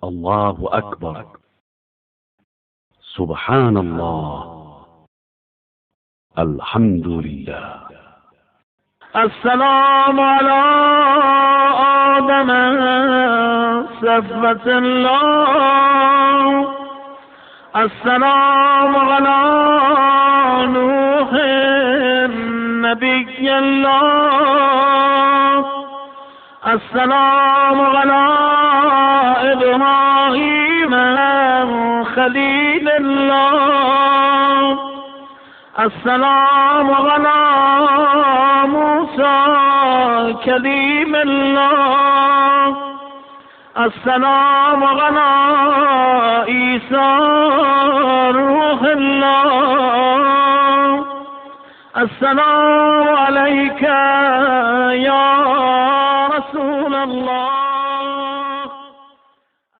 الله أكبر. سبحان الله. الحمد لله. السلام على آدم صفوة الله، السلام على نوح نبي الله، السلام على إبراهيم خليل الله، السلام على موسى كليم الله، السلام على عيسى روح الله، السلام عليك يا رسول الله.